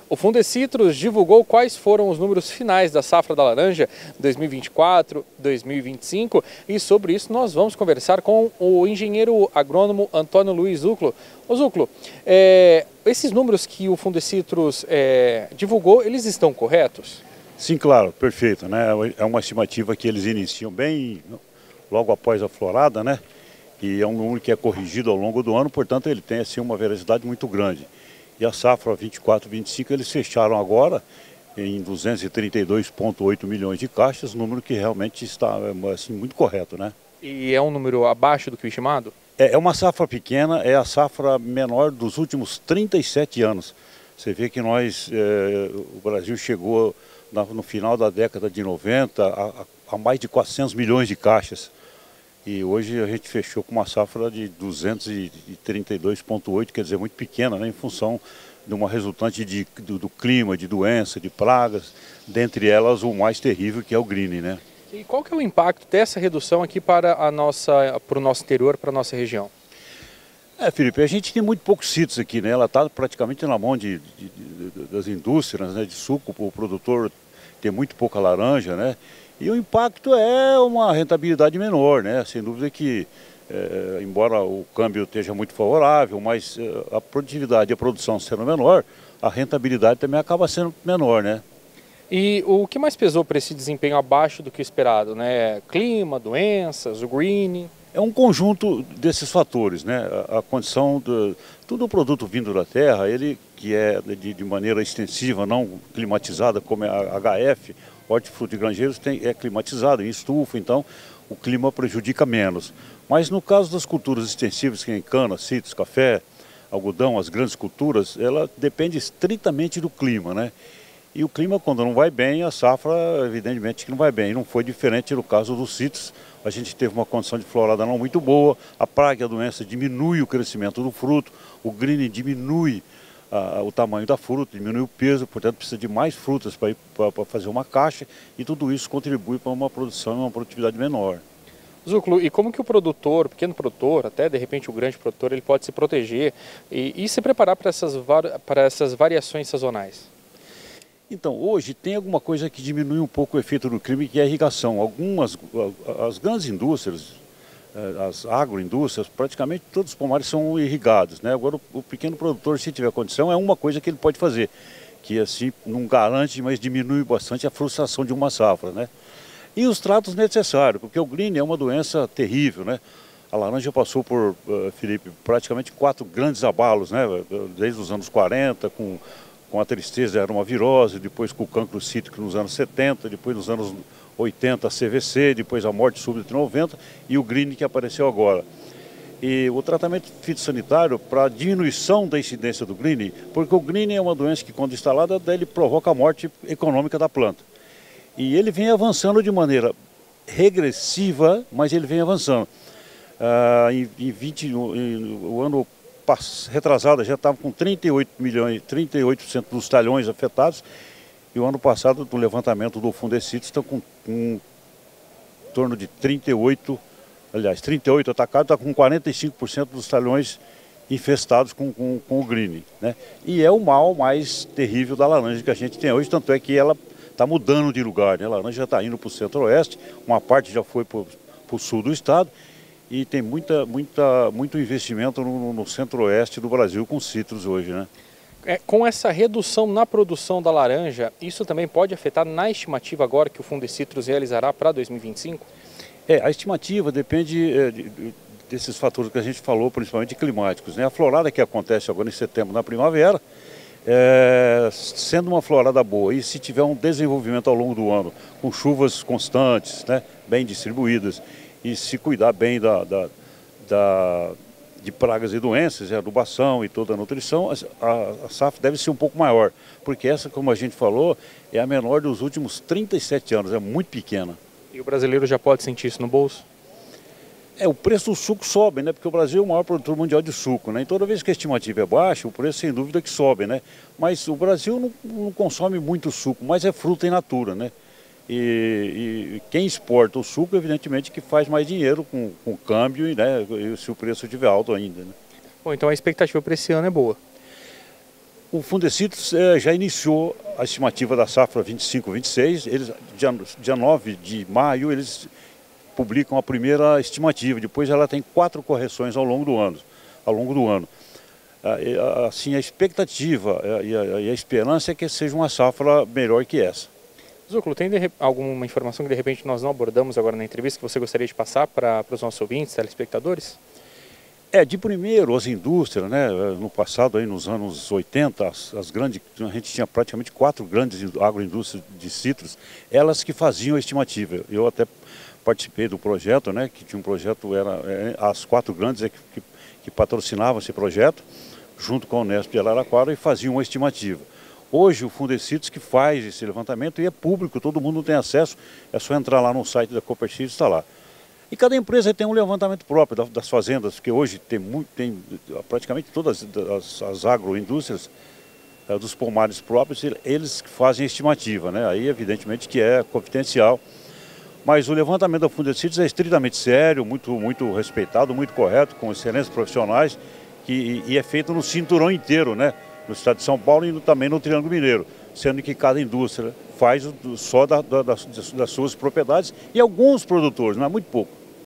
O Fundecitrus divulgou quais foram os números finais da safra da laranja 2024-2025 e sobre isso nós vamos conversar com o engenheiro agrônomo Antônio Luiz Zuclo. Ô Zuclo, esses números que o Fundecitrus divulgou, eles estão corretos? Sim, claro, perfeito, né? É uma estimativa que eles iniciam bem logo após a florada, né? E é um número que é corrigido ao longo do ano, portanto ele tem assim uma veracidade muito grande. E a safra 24-25 eles fecharam agora em 232,8 milhões de caixas, número que realmente está assim, muito correto, né? E é um número abaixo do que o estimado? É uma safra pequena, é a safra menor dos últimos 37 anos. Você vê que o Brasil chegou no final da década de 90 a mais de 400 milhões de caixas. E hoje a gente fechou com uma safra de 232,8, quer dizer, muito pequena, né, em função de uma resultante do clima, de doença, de pragas, dentre elas o mais terrível que é o greening, né? E qual que é o impacto dessa redução aqui para o nosso interior, para a nossa região? Felipe, a gente tem muito poucos sítios aqui, né? Ela está praticamente na mão das indústrias, né, de suco, o produtor tem muito pouca laranja, né? E o impacto é uma rentabilidade menor, né? Sem dúvida que, embora o câmbio esteja muito favorável, mas a produtividade e a produção sendo menor, a rentabilidade também acaba sendo menor, né? E o que mais pesou para esse desempenho abaixo do que o esperado, né? Clima, doenças, o greening? É um conjunto desses fatores, né? A condição todo o produto vindo da terra, ele que é de maneira extensiva, não climatizada, como é a HF, hortifruti e granjeiros é climatizado em estufa, então o clima prejudica menos. Mas no caso das culturas extensivas, que é em cana, citros, café, algodão, as grandes culturas, ela depende estritamente do clima, né? E o clima, quando não vai bem, a safra, evidentemente, que não vai bem. E não foi diferente no caso dos citros. A gente teve uma condição de florada não muito boa, a praga e a doença diminui o crescimento do fruto, o greening diminui o tamanho da fruta, diminui o peso, portanto precisa de mais frutas para fazer uma caixa, e tudo isso contribui para uma produção e uma produtividade menor. Zuclo, e como que o produtor, o pequeno produtor, até de repente o grande produtor, ele pode se proteger e se preparar para essas variações sazonais? Então, hoje tem alguma coisa que diminui um pouco o efeito do clima, que é a irrigação. As grandes indústrias, as agroindústrias, praticamente todos os pomares são irrigados, né? Agora o pequeno produtor, se tiver condição, é uma coisa que ele pode fazer, que assim não garante, mas diminui bastante a frustração de uma safra, né? E os tratos necessários, porque o greening é uma doença terrível, né? A laranja passou por, Felipe, praticamente 4 grandes abalos, né? Desde os anos 40, com a tristeza era uma virose, depois com o cancro cítrico nos anos 70, depois nos anos 80 a CVC, depois a morte súbita em 90 e o greening que apareceu agora. E o tratamento fitossanitário para diminuição da incidência do greening, porque o greening é uma doença que quando instalada, ele provoca a morte econômica da planta. E ele vem avançando de maneira regressiva, mas ele vem avançando. O ano retrasado já estava com 38% dos talhões afetados, e o ano passado, do levantamento do Fundecitrus, estão com em torno de 38 atacados, está com 45% dos talhões infestados com o greening, né? E é o mal mais terrível da laranja que a gente tem hoje, tanto é que ela está mudando de lugar, né? A laranja já está indo para o centro-oeste, uma parte já foi para o sul do estado, e tem muito investimento no centro-oeste do Brasil com citros hoje, né? Com essa redução na produção da laranja, isso também pode afetar na estimativa agora que o Fundecitrus realizará para 2025? A estimativa depende desses fatores que a gente falou, principalmente climáticos, né? A florada que acontece agora em setembro, na primavera, sendo uma florada boa, e se tiver um desenvolvimento ao longo do ano, com chuvas constantes, né, bem distribuídas, e se cuidar bem de pragas e doenças, adubação e toda a nutrição, a safra deve ser um pouco maior, porque essa, como a gente falou, é a menor dos últimos 37 anos, é muito pequena. E o brasileiro já pode sentir isso no bolso? O preço do suco sobe, né? Porque o Brasil é o maior produtor mundial de suco, né? E toda vez que a estimativa é baixa, o preço sem dúvida que sobe, né? Mas o Brasil não consome muito suco, mas é fruta in natura, né? E quem exporta o suco, evidentemente, que faz mais dinheiro com o câmbio, né? E se o preço estiver alto ainda, né? Bom, então a expectativa para esse ano é boa. O Fundecitrus já iniciou a estimativa da safra 25-26, eles, dia 9 de maio, eles publicam a primeira estimativa, depois ela tem 4 correções ao longo do ano. Assim, a expectativa e a esperança é que seja uma safra melhor que essa. Zúculo, tem alguma informação que de repente nós não abordamos agora na entrevista que você gostaria de passar para os nossos ouvintes, telespectadores? De primeiro, as indústrias, né, no passado, aí, nos anos 80, a gente tinha praticamente 4 grandes agroindústrias de citros, elas que faziam a estimativa. Eu até participei do projeto, né, que tinha um projeto, as 4 grandes que patrocinavam esse projeto, junto com a Unesp de Araraquara, e faziam uma estimativa. Hoje o Fundecitrus que faz esse levantamento e é público, todo mundo tem acesso, é só entrar lá no site da Copercílio e está lá. E cada empresa tem um levantamento próprio das fazendas, porque hoje tem praticamente todas as agroindústrias dos pomares próprios, eles que fazem a estimativa, né? Aí evidentemente que é confidencial, mas o levantamento da Fundecitrus é estritamente sério, muito respeitado, muito correto, com excelentes profissionais, e é feito no cinturão inteiro, né? No estado de São Paulo e também no Triângulo Mineiro, sendo que cada indústria faz só das suas propriedades e alguns produtores, não é muito pouco.